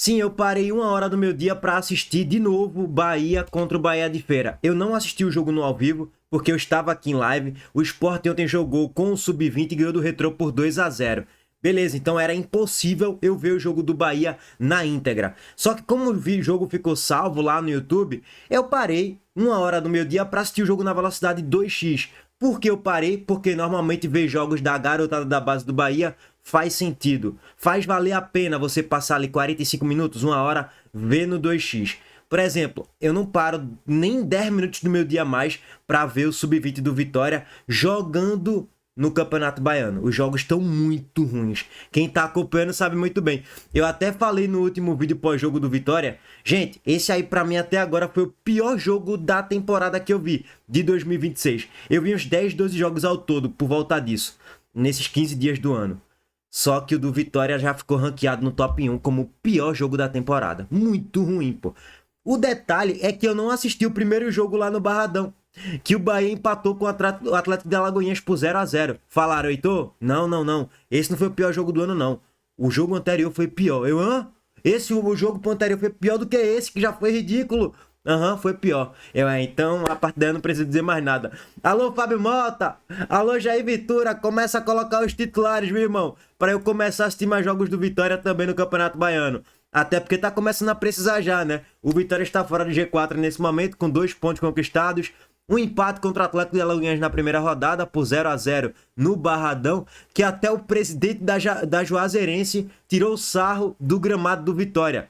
Sim, eu parei uma hora do meu dia para assistir de novo Bahia contra o Bahia de Feira. Eu não assisti o jogo no ao vivo, porque eu estava aqui em live. O Sport ontem jogou com o Sub-20 e ganhou do Retrô por 2-0. Beleza, então era impossível eu ver o jogo do Bahia na íntegra. Só que como o jogo ficou salvo lá no YouTube, eu parei uma hora do meu dia para assistir o jogo na velocidade 2x. Por que eu parei? Porque normalmente ver jogos da garotada da base do Bahia faz sentido. Faz valer a pena você passar ali 45 minutos, uma hora, vendo 2x. Por exemplo, eu não paro nem 10 minutos do meu dia a mais para ver o Sub-20 do Vitória jogando no Campeonato Baiano. Os jogos estão muito ruins. Quem tá acompanhando sabe muito bem. Eu até falei no último vídeo pós-jogo do Vitória. Gente, esse aí pra mim até agora foi o pior jogo da temporada que eu vi, de 2026. Eu vi uns 10, 12 jogos ao todo por volta disso, nesses 15 dias do ano. Só que o do Vitória já ficou ranqueado no top 1 como o pior jogo da temporada. Muito ruim, pô. O detalhe é que eu não assisti o primeiro jogo lá no Barradão, que o Bahia empatou com o Atlético de Alagoinhas por 0-0. Falaram, Heitor? Não, não, não. Esse não foi o pior jogo do ano, não. O jogo anterior foi pior. O jogo anterior foi pior do que esse, que já foi ridículo. Foi pior. Então, a partir daí eu não preciso dizer mais nada. Alô, Fábio Mota! Alô, Jair Vitura! Começa a colocar os titulares, meu irmão, para eu começar a assistir mais jogos do Vitória também no Campeonato Baiano. Até porque tá começando a precisar já, né? O Vitória está fora do G4 nesse momento, com 2 pontos conquistados. Um empate contra o Atlético de Alagoinhas na primeira rodada, por 0-0 no Barradão, que até o presidente da Juazeirense tirou sarro do gramado do Vitória.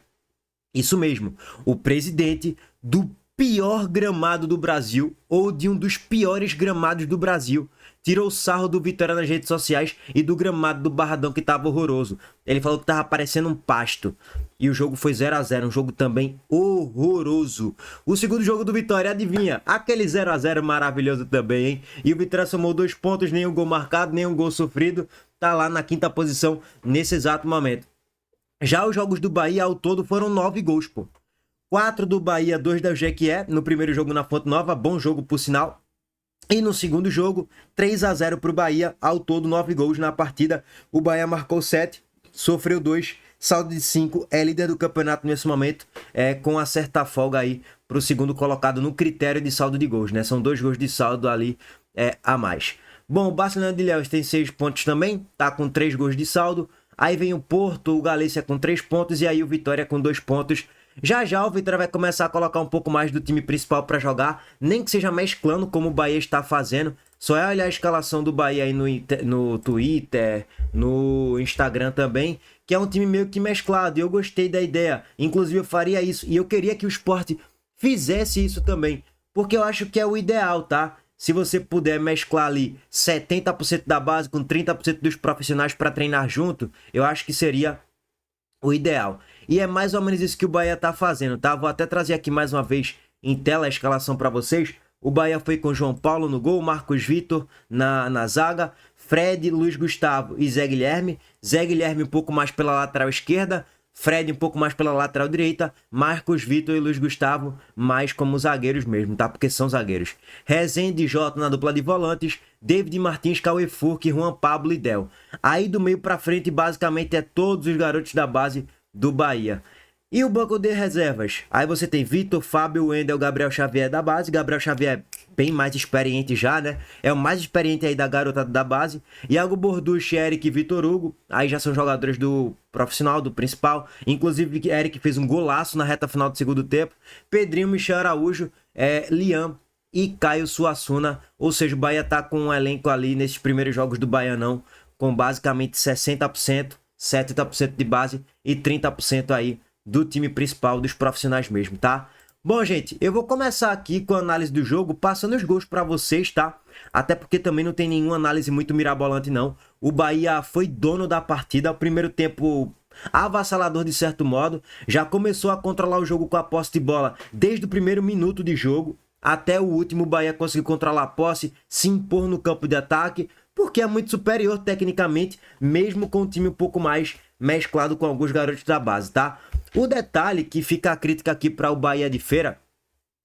Isso mesmo, o presidente do pior gramado do Brasil, ou de um dos piores gramados do Brasil, tirou sarro do Vitória nas redes sociais e do gramado do Barradão, que tava horroroso. Ele falou que tava parecendo um pasto. E o jogo foi 0-0, um jogo também horroroso. O segundo jogo do Vitória, adivinha? Aquele 0-0 maravilhoso também, hein? E o Vitória somou 2 pontos, nem um gol marcado, nem um gol sofrido. Tá lá na 5ª posição nesse exato momento. Já os jogos do Bahia ao todo foram 9 gols, pô. 4 do Bahia, 2 da Jequié, no primeiro jogo na Fonte Nova, bom jogo por sinal. E no segundo jogo, 3-0 pro Bahia, ao todo 9 gols na partida. O Bahia marcou 7, sofreu 2, saldo de 5, é líder do campeonato nesse momento, com uma certa folga aí pro segundo colocado no critério de saldo de gols, né? São 2 gols de saldo ali a mais. Bom, o Barcelona de Ilhéus tem 6 pontos também, tá com 3 gols de saldo. Aí vem o Porto, o Galícia com 3 pontos e aí o Vitória com 2 pontos. Já já o Vitória vai começar a colocar um pouco mais do time principal para jogar, nem que seja mesclando como o Bahia está fazendo. Só é olhar a escalação do Bahia aí no Twitter, no Instagram também, que é um time meio que mesclado. E eu gostei da ideia, inclusive eu faria isso. E eu queria que o Sport fizesse isso também, porque eu acho que é o ideal, tá? Se você puder mesclar ali 70% da base com 30% dos profissionais para treinar junto, eu acho que seria o ideal. E é mais ou menos isso que o Bahia tá fazendo, tá? Vou até trazer aqui mais uma vez em tela a escalação para vocês. O Bahia foi com João Paulo no gol, Marcos Vitor na zaga, Fred, Luiz Gustavo e Zé Guilherme. Zé Guilherme um pouco mais pela lateral esquerda, Fred um pouco mais pela lateral direita, Marcos Vitor e Luiz Gustavo mais como zagueiros mesmo, tá? Porque são zagueiros. Rezende e Jota na dupla de volantes, David Martins, Cauê Furque, Juan Pablo e Del. Aí do meio pra frente basicamente é todos os garotos da base do Bahia. E o banco de reservas? Aí você tem Vitor, Fábio, Wendel, Gabriel Xavier da base. Gabriel Xavier bem mais experiente já, né? É o mais experiente aí da garotada da base. Iago Borducci, Eric e Vitor Hugo. Aí já são jogadores do profissional, do principal. Inclusive, Eric fez um golaço na reta final do segundo tempo. Pedrinho, Michel Araújo, Liam e Caio Suassuna. Ou seja, o Bahia tá com um elenco ali nesses primeiros jogos do Baianão com basicamente 60%, 70% de base e 30% aí do time principal, dos profissionais mesmo, tá? Bom, gente, eu vou começar aqui com a análise do jogo, passando os gols para vocês, tá? Até porque também não tem nenhuma análise muito mirabolante, não. O Bahia foi dono da partida, o primeiro tempo avassalador de certo modo, já começou a controlar o jogo com a posse de bola desde o primeiro minuto de jogo até o último. O Bahia conseguiu controlar a posse, se impor no campo de ataque, porque é muito superior tecnicamente, mesmo com o time um pouco mais mesclado com alguns garotos da base, tá? O detalhe que fica a crítica aqui para o Bahia de Feira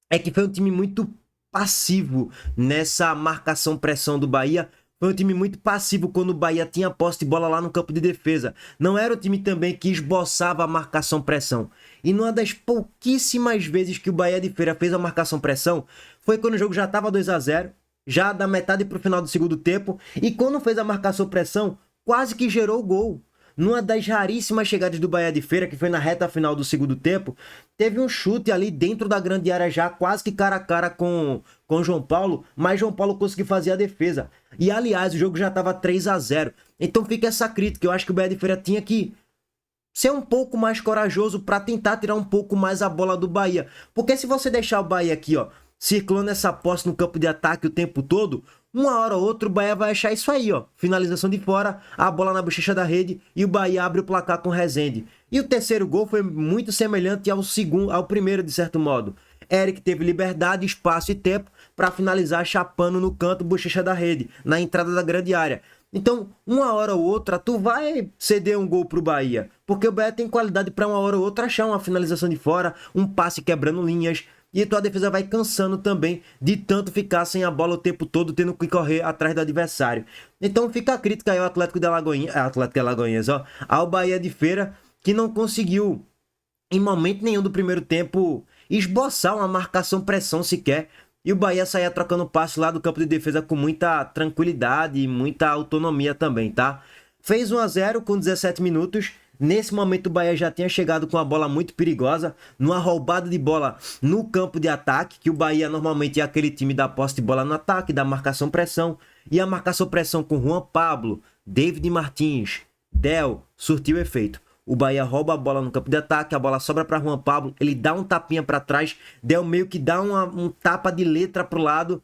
é que foi um time muito passivo nessa marcação-pressão do Bahia, Foi um time muito passivo quando o Bahia tinha posse de bola lá no campo de defesa. Não era o time também que esboçava a marcação-pressão. E numa das pouquíssimas vezes que o Bahia de Feira fez a marcação-pressão, foi quando o jogo já estava 2-0, já da metade para o final do segundo tempo, e quando fez a marcação-pressão, quase que gerou o gol. Numa das raríssimas chegadas do Bahia de Feira, que foi na reta final do segundo tempo, teve um chute ali dentro da grande área já, quase que cara a cara com João Paulo, mas João Paulo conseguiu fazer a defesa. E aliás, o jogo já estava 3-0. Então fica essa crítica, eu acho que o Bahia de Feira tinha que ser um pouco mais corajoso para tentar tirar um pouco mais a bola do Bahia. Porque se você deixar o Bahia aqui, ó, circulando essa posse no campo de ataque o tempo todo, uma hora ou outra o Bahia vai achar isso aí, ó. Finalização de fora, a bola na bochecha da rede e o Bahia abre o placar com o Rezende. E o terceiro gol foi muito semelhante ao primeiro, de certo modo. Eric teve liberdade, espaço e tempo para finalizar chapando no canto bochecha da rede, na entrada da grande área. Então, uma hora ou outra, tu vai ceder um gol pro Bahia, porque o Bahia tem qualidade para uma hora ou outra achar uma finalização de fora, um passe quebrando linhas, e tua defesa vai cansando também de tanto ficar sem a bola o tempo todo, tendo que correr atrás do adversário. Então fica a crítica aí ao Atlético de Alagoinhas, ó, ao Bahia de Feira, que não conseguiu, em momento nenhum do primeiro tempo, esboçar uma marcação-pressão sequer. E o Bahia saía trocando passe lá do campo de defesa com muita tranquilidade e muita autonomia também, tá? Fez 1-0 com 17 minutos. Nesse momento o Bahia já tinha chegado com a bola muito perigosa, numa roubada de bola no campo de ataque, que o Bahia normalmente é aquele time da posse de bola no ataque, da marcação-pressão. E a marcação-pressão com Juan Pablo, David Martins, Del, surtiu efeito. O Bahia rouba a bola no campo de ataque, a bola sobra para Juan Pablo, ele dá um tapinha para trás, Del meio que dá um tapa de letra pro lado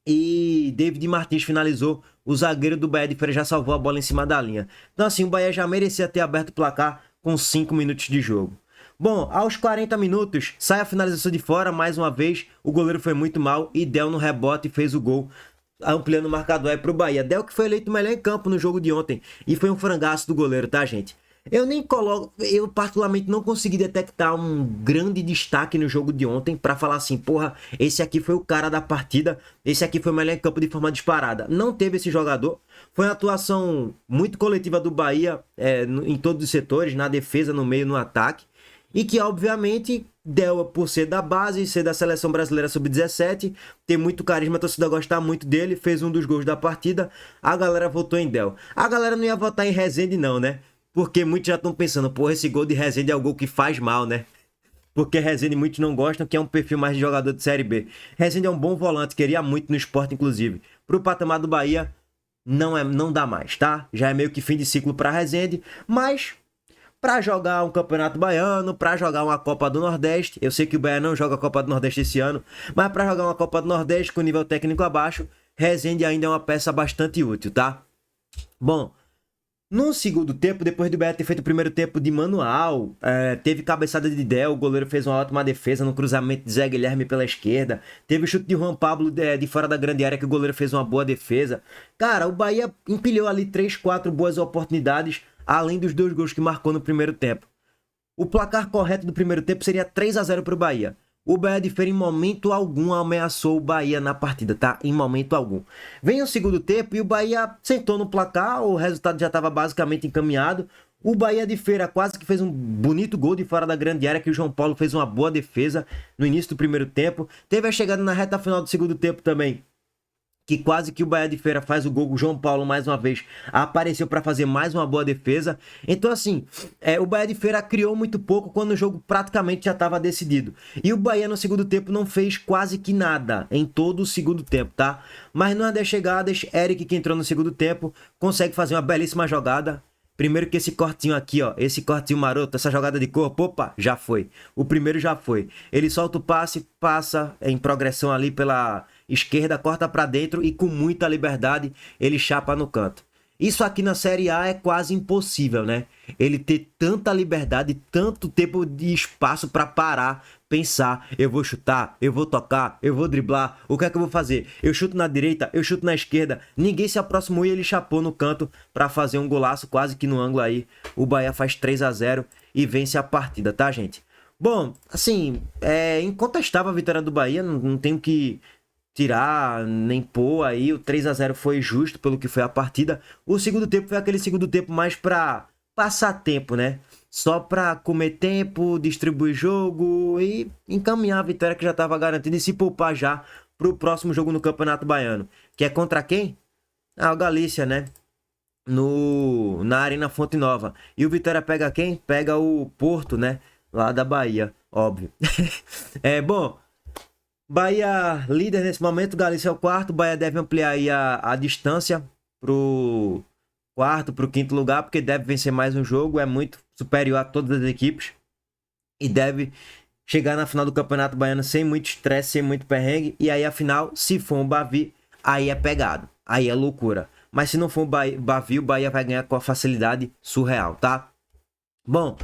e David Martins finalizou. O zagueiro do Bahia de Feira já salvou a bola em cima da linha. Então assim, o Bahia já merecia ter aberto o placar com 5 minutos de jogo. Bom, aos 40 minutos, sai a finalização de fora, mais uma vez, o goleiro foi muito mal e Del no rebote fez o gol, ampliando o marcador aí pro Bahia. Del que foi eleito o melhor em campo no jogo de ontem, e foi um frangaço do goleiro, tá, gente? Eu particularmente não consegui detectar um grande destaque no jogo de ontem para falar assim, porra, esse aqui foi o cara da partida, esse aqui foi o melhor em campo de forma disparada. Não teve esse jogador, foi uma atuação muito coletiva do Bahia em todos os setores, na defesa, no meio, no ataque, e que obviamente Del, por ser da base, ser da seleção brasileira sub-17, ter muito carisma, a torcida gostar muito dele, fez um dos gols da partida, a galera votou em Del. A galera não ia votar em Rezende não, né? Porque muitos já estão pensando, porra, esse gol de Rezende é o gol que faz mal, né? Porque Rezende muitos não gostam, que é um perfil mais de jogador de Série B. Rezende é um bom volante, queria muito no esporte, inclusive. Pro patamar do Bahia, não dá mais, tá? Já é meio que fim de ciclo para Rezende, mas para jogar um Campeonato Baiano, para jogar uma Copa do Nordeste, eu sei que o Bahia não joga a Copa do Nordeste esse ano, mas para jogar uma Copa do Nordeste com nível técnico abaixo, Rezende ainda é uma peça bastante útil, tá? Bom, no segundo tempo, depois do Bahia ter feito o primeiro tempo de manual, teve cabeçada de Del, o goleiro fez uma ótima defesa no cruzamento de Zé Guilherme pela esquerda, teve o chute de Juan Pablo de fora da grande área que o goleiro fez uma boa defesa. Cara, o Bahia empilhou ali 3, 4 boas oportunidades, além dos 2 gols que marcou no primeiro tempo. O placar correto do primeiro tempo seria 3-0 para o Bahia. O Bahia de Feira em momento algum ameaçou o Bahia na partida, tá? Em momento algum. Vem o segundo tempo e o Bahia sentou no placar, o resultado já estava basicamente encaminhado. O Bahia de Feira quase que fez um bonito gol de fora da grande área, que o João Paulo fez uma boa defesa no início do primeiro tempo. Teve a chegada na reta final do segundo tempo também, que quase que o Bahia de Feira faz o gol, o João Paulo mais uma vez apareceu para fazer mais uma boa defesa. Então assim, o Bahia de Feira criou muito pouco quando o jogo praticamente já estava decidido. E o Bahia no segundo tempo não fez quase que nada em todo o segundo tempo, tá? Mas numa das chegadas, Eric, que entrou no segundo tempo, consegue fazer uma belíssima jogada. Primeiro que esse cortinho aqui, ó, esse cortinho maroto, essa jogada de corpo, opa, já foi. O primeiro já foi. Ele solta o passe, passa em progressão ali pela esquerda, corta para dentro e com muita liberdade ele chapa no canto. Isso aqui na Série A é quase impossível, né? Ele ter tanta liberdade, tanto tempo de espaço para parar, pensar, eu vou chutar, eu vou tocar, eu vou driblar, o que é que eu vou fazer? Eu chuto na direita, eu chuto na esquerda, ninguém se aproximou e ele chapou no canto para fazer um golaço quase que no ângulo aí. O Bahia faz 3-0 e vence a partida, tá, gente? Bom, assim, incontestável a vitória do Bahia, não tenho que tirar, nem pôr aí. O 3 a 0 foi justo pelo que foi a partida. O segundo tempo foi aquele segundo tempo mais pra passar tempo, né? Só pra comer tempo, distribuir jogo e encaminhar a vitória que já estava garantida e se poupar já pro próximo jogo no Campeonato Baiano. Que é contra quem? Ah, o Galícia, né? Na Arena Fonte Nova. E o Vitória pega quem? Pega o Porto, né? Lá da Bahia, óbvio. Bom, Bahia líder nesse momento, Galícia é o quarto. Bahia deve ampliar aí a distância pro quarto, pro quinto lugar, porque deve vencer mais um jogo. É muito superior a todas as equipes. E deve chegar na final do Campeonato Baiano sem muito estresse, sem muito perrengue. E aí, afinal, se for um Bavi, aí é pegado. Aí é loucura. Mas se não for um Bavi, o Bahia vai ganhar com a facilidade surreal, tá? Bom,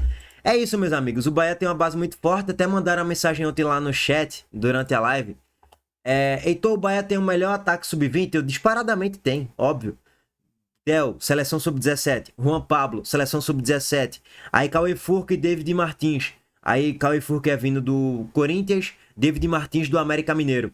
é isso, meus amigos. O Bahia tem uma base muito forte. Até mandaram uma mensagem ontem lá no chat, durante a live. Heitor, o Bahia tem o melhor ataque sub-20? Eu disparadamente tem, óbvio. Del, seleção sub-17. Juan Pablo, seleção sub-17. Aí Cauê Furque e David Martins. Aí Cauê Furque é vindo do Corinthians, David Martins do América Mineiro.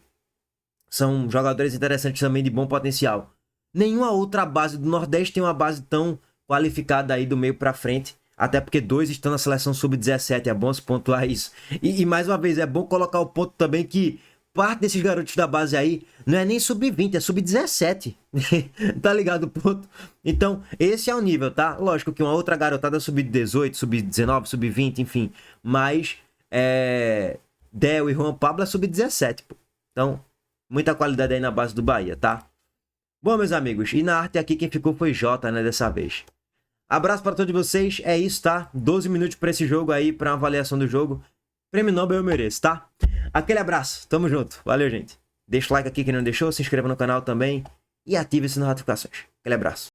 São jogadores interessantes também de bom potencial. Nenhuma outra base do Nordeste tem uma base tão qualificada aí do meio pra frente. Até porque 2 estão na seleção sub-17. É bom se pontuar isso. E mais uma vez, é bom colocar o ponto também que parte desses garotos da base aí não é nem sub-20, é sub-17. Tá ligado o ponto? Então, esse é o nível, tá? Lógico que uma outra garotada sub-18, sub-19, sub-20, enfim. Mas, Del e Juan Pablo é sub-17, pô. Então, muita qualidade aí na base do Bahia, tá? Bom, meus amigos, e na arte aqui quem ficou foi Jota, né, dessa vez. Abraço para todos vocês, é isso, tá? 12 minutos para esse jogo aí, para avaliação do jogo. Prêmio Nobel eu mereço, tá? Aquele abraço, tamo junto, valeu, gente. Deixa o like aqui quem não deixou, se inscreva no canal também e ative as notificações. Aquele abraço.